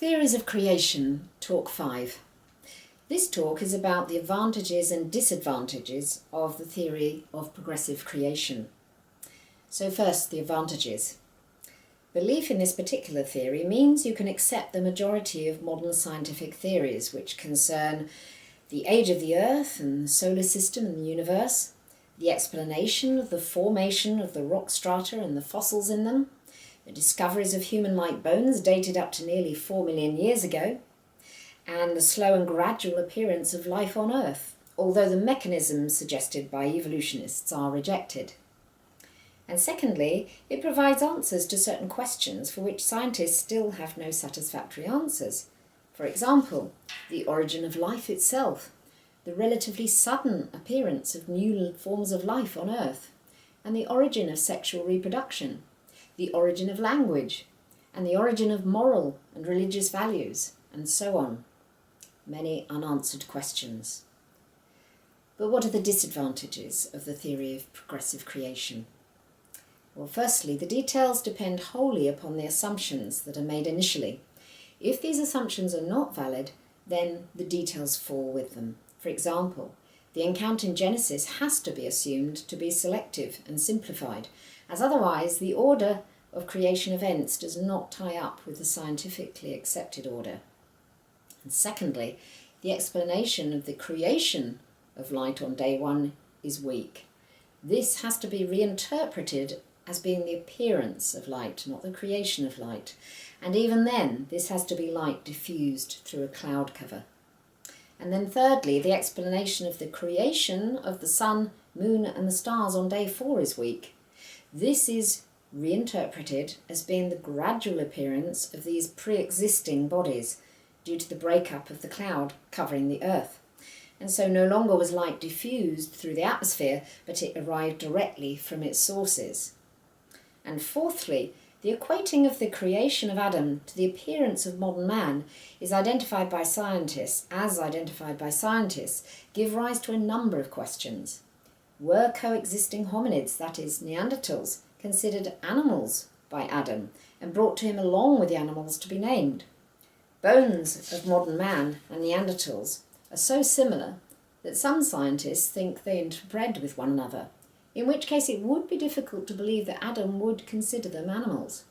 Theories of Creation, Talk 5. This talk is about the advantages and disadvantages of the theory of progressive creation. So first, the advantages. Belief in this particular theory means you can accept the majority of modern scientific theories which concern the age of the Earth and the solar system and the universe, the explanation of the formation of the rock strata and the fossils in them, the discoveries of human-like bones dated up to nearly 4 million years ago, and the slow and gradual appearance of life on Earth, although the mechanisms suggested by evolutionists are rejected. And secondly, it provides answers to certain questions for which scientists still have no satisfactory answers. For example, the origin of life itself, the relatively sudden appearance of new forms of life on Earth, and the origin of sexual reproduction, the origin of language, and the origin of moral and religious values, and so on. Many unanswered questions. But what are the disadvantages of the theory of progressive creation? Well, firstly, the details depend wholly upon the assumptions that are made initially. If these assumptions are not valid, then the details fall with them. For example, the encounter in Genesis has to be assumed to be selective and simplified, as otherwise the order of creation events does not tie up with the scientifically accepted order. And secondly, the explanation of the creation of light on day one is weak. This has to be reinterpreted as being the appearance of light, not the creation of light. And even then, this has to be light diffused through a cloud cover. And then thirdly, the explanation of the creation of the sun, moon and the stars on day 4 is weak. This is reinterpreted as being the gradual appearance of these pre-existing bodies due to the breakup of the cloud covering the Earth. And so no longer was light diffused through the atmosphere, but it arrived directly from its sources. And fourthly, the equating of the creation of Adam to the appearance of modern man is identified by scientists, give rise to a number of questions. Were coexisting hominids, that is, Neanderthals, considered animals by Adam and brought to him along with the animals to be named? Bones of modern man and Neanderthals are so similar that some scientists think they interbred with one another, in which case it would be difficult to believe that Adam would consider them animals.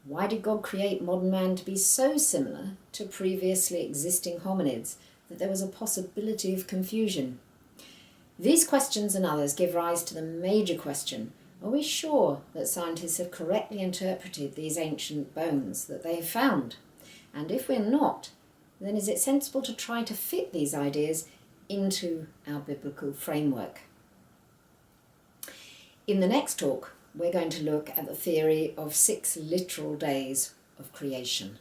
Why did God create modern man to be so similar to previously existing hominids that there was a possibility of confusion? These questions and others give rise to the major question: are we sure that scientists have correctly interpreted these ancient bones that they have found? And if we're not, then is it sensible to try to fit these ideas into our biblical framework? In the next talk, we're going to look at the theory of 6 literal days of creation.